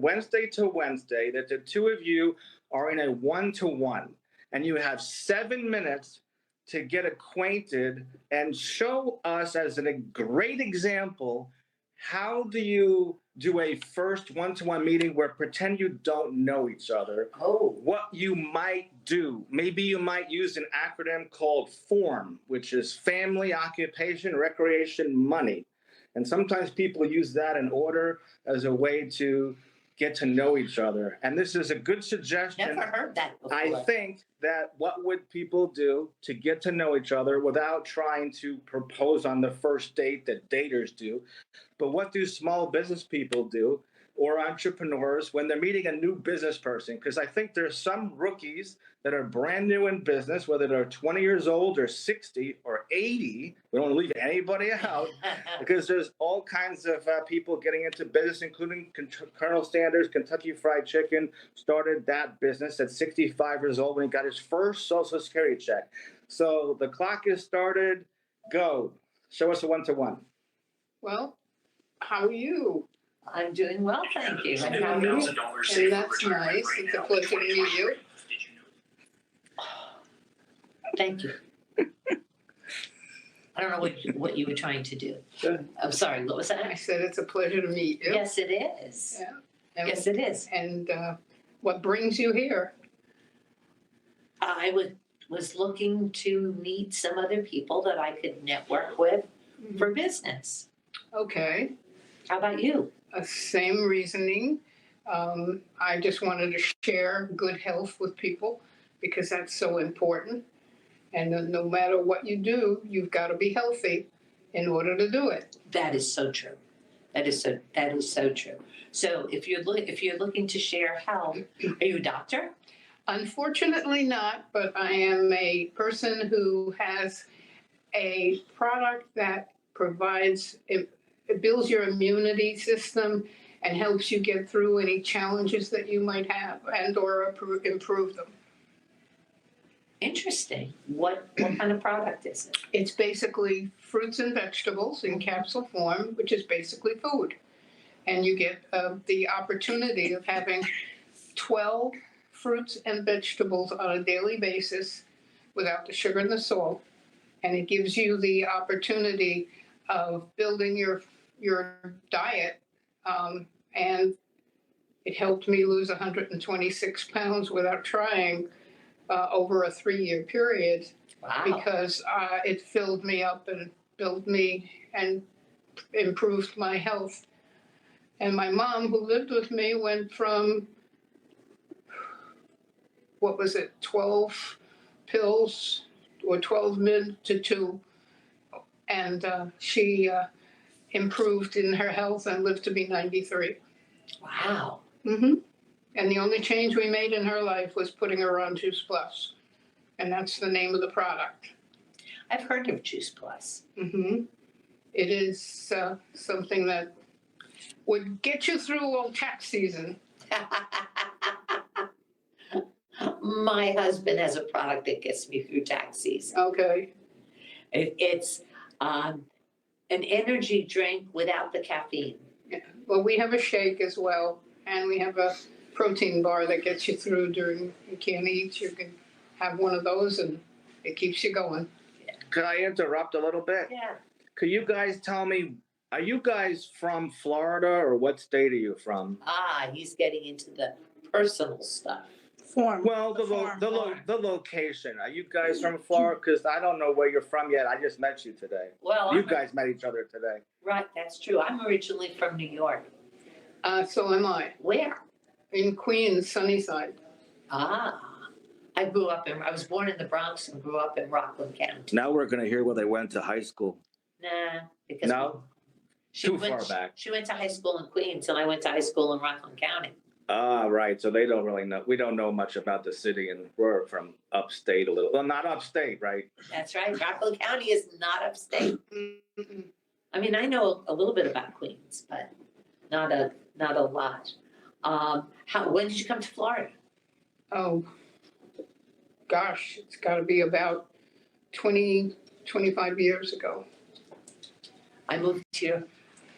Wednesday to Wednesday, that the two of you are in a one-to-one, and you have 7 minutes to get acquainted and show us as a great example, how do you do a first one-to-one meeting where pretend you don't know each other? Oh. What you might do. Maybe you might use an acronym called FORM, which is Family, Occupation, Recreation, Money. And sometimes people use that in order as a way to get to know each other. And this is a good suggestion. Never heard that before. I think that what would people do to get to know each other without trying to propose on the first date that daters do? But what do small business people do, or entrepreneurs, when they're meeting a new business person? Because I think there's some rookies that are brand new in business, whether they're 20 years old or 60 or 80. We don't want to leave anybody out, because there's all kinds of people getting into business, including Colonel Sanders. Kentucky Fried Chicken started that business at 65 years old when he got his first Social Security check. So the clock is started. Go. Show us a one-to-one. Well, how are you? I'm doing well, thank you. And how are you? And that's nice. It's a pleasure to meet you. Thank you. I don't know what you were trying to do. Good. I'm sorry, what was I that? said it's a pleasure to meet you. Yes, it is. Yeah. And, Yes, it is. and what brings you here? I was looking to meet some other people that I could network with for business. Okay. How about you? Same reasoning. I just wanted to share good health with people because that's so important. And no matter what you do, you've got to be healthy in order to do it. That is so true. That is so true. So if you're looking to share health, are you a doctor? Unfortunately not, but I am a person who has a product that provides, it builds your immunity system and helps you get through any challenges that you might have and or improve them. Interesting. What kind of product is it? It's basically fruits and vegetables in capsule form, which is basically food. And you get the opportunity of having 12 fruits and vegetables on a daily basis without the sugar and the salt. And it gives you the opportunity of building your diet. And it helped me lose 126 pounds without trying over a 3-year period. Wow. Because it filled me up and built me and improved my health. And my mom, who lived with me, went from, 12 pills or 12 mid to 2. And she improved in her health and lived to be 93. Wow. Mm-hmm. And the only change we made in her life was putting her on Juice Plus. And that's the name of the product. I've heard of Juice Plus. Mm-hmm. It is something that would get you through all tax season. My husband has a product that gets me through tax season. Okay. It's an energy drink without the caffeine. Yeah. Well, we have a shake as well, and we have a protein bar that gets you through during you can't eat. You can have one of those, and it keeps you going. Could I interrupt a little bit? Yeah. Could you guys tell me, are you guys from Florida, or what state are you from? He's getting into the personal stuff. Form. Well, the location. Are you guys from Florida? Because I don't know where you're from yet. I just met you today. Well, You guys met each other today. Right, that's true. I'm originally from New York. So am I. Where? In Queens, Sunnyside. I was born in the Bronx and grew up in Rockland County. Now we're going to hear where they went to high school. Nah, because No? Too far back. She went to high school in Queens and I went to high school in Rockland County. Right. So they don't really know. We don't know much about the city, and we're from upstate a little. Well, not upstate, right? That's right. Rockland County is not upstate. Mm-mm. I mean, I know a little bit about Queens, but not a lot. When did you come to Florida? Oh, gosh, it's got to be about 25 years ago. I moved here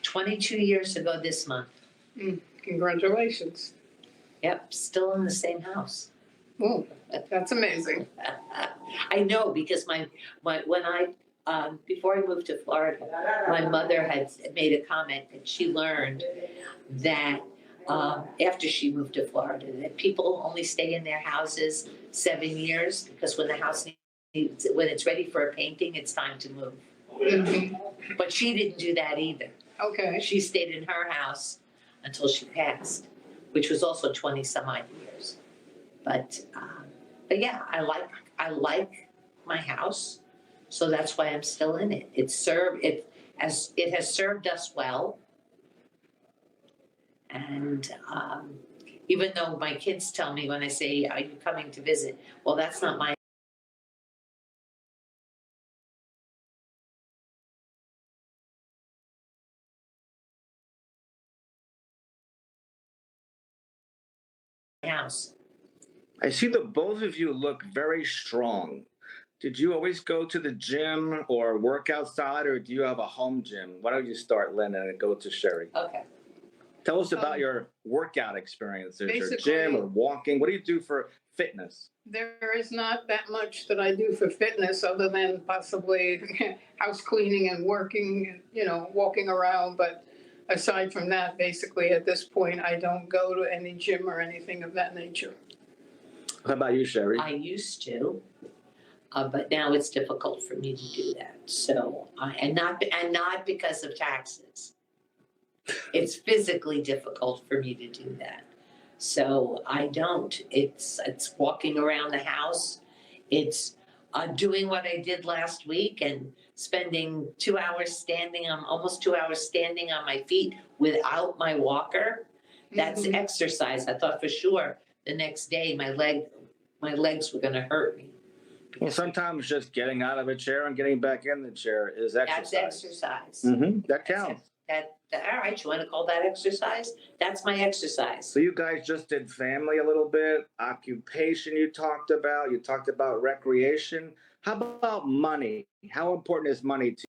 22 years ago this month. Congratulations. Yep, still in the same house. Oh, that's amazing. I know, because when I, before I moved to Florida, my mother had made a comment that she learned that, after she moved to Florida, that people only stay in their houses 7 years, because when the house needs, when it's ready for a painting, it's time to move. Mhm. But she didn't do that either. Okay, She stayed in her house until she passed, which was also 20 some odd years. But yeah, I like my house, so that's why I'm still in it. It has served us well, and even though my kids tell me when I say, "Are you coming to visit?" Well, that's not my house. I see that both of you look very strong. Did you always go to the gym or work outside, or do you have a home gym? Why don't you start, Lynn, and go to Sherry? Okay. Tell us about your workout experiences, or basically- gym or walking. What do you do for fitness? there is not that much that I do for fitness other than possibly house cleaning and working, walking around. But aside from that, basically at this point, I don't go to any gym or anything of that nature. How about you, Sherry? I used to, but now it's difficult for me to do that. So, and not because of taxes. It's physically difficult for me to do that. So I don't. It's walking around the house. It's doing what I did last week and spending 2 hours standing on, almost 2 hours standing on my feet without my walker. That's Mhm. exercise. I thought for sure the next day my legs were gonna hurt me. Well, sometimes just getting out of a chair and getting back in the chair is exercise. That's exercise. That counts. All right, you wanna call that exercise? That's my exercise. So you guys just did family a little bit, occupation you talked about recreation. How about money? How important is money to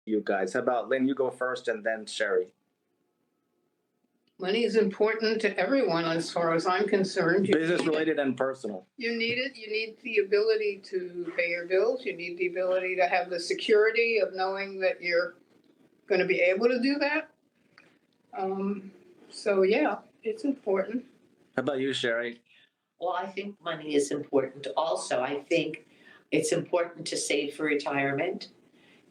you guys? How about Lynn, you go first and then Sherry. Money is important to everyone as far as I'm concerned. Business related and personal. You need it. You need the ability to pay your bills. You need the ability to have the security of knowing that you're going to be able to do that. So yeah, it's important. How about you, Sherry? Well, I think money is important also. I think it's important to save for retirement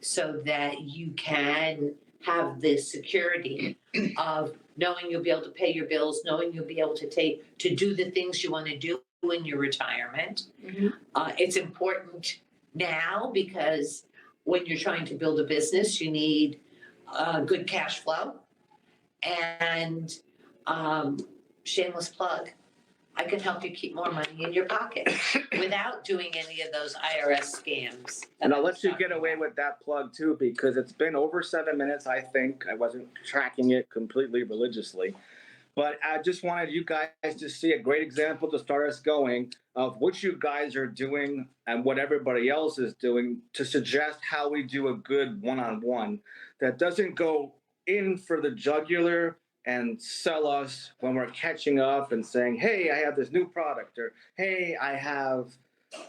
so that you can have the security of knowing you'll be able to pay your bills, knowing you'll be able to do the things you want to do in your retirement. It's important now because when you're trying to build a business, you need good cash flow. And shameless plug, I can help you keep more money in your pocket without doing any of those IRS scams. And I'll let you get away with that plug too, because it's been over 7 minutes, I think. I wasn't tracking it completely religiously. But I just wanted you guys to see a great example to start us going of what you guys are doing and what everybody else is doing to suggest how we do a good one-on-one that doesn't go in for the jugular and sell us when we're catching up and saying, hey, I have this new product, or hey, I have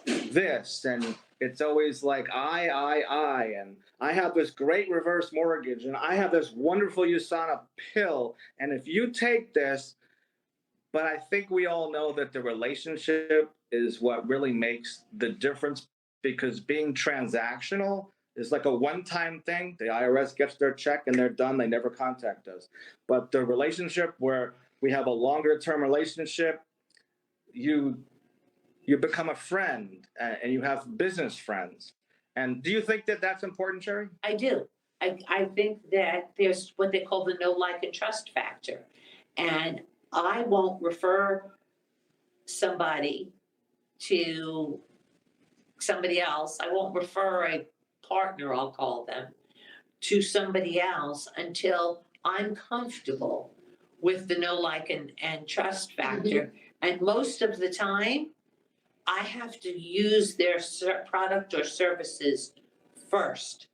this. And it's always like, and I have this great reverse mortgage, and I have this wonderful USANA pill. And if you take this, but I think we all know that the relationship is what really makes the difference, because being transactional is like a one-time thing. The IRS gets their check and they're done. They never contact us. But the relationship where we have a longer-term relationship, you become a friend and you have business friends. And do you think that that's important, Sherry? I do. I think that there's what they call the know, like, and trust factor. And I won't refer somebody to somebody else. I won't refer a partner, I'll call them, to somebody else until I'm comfortable with the know, like, and trust factor. And most of the time, I have to use their product or services first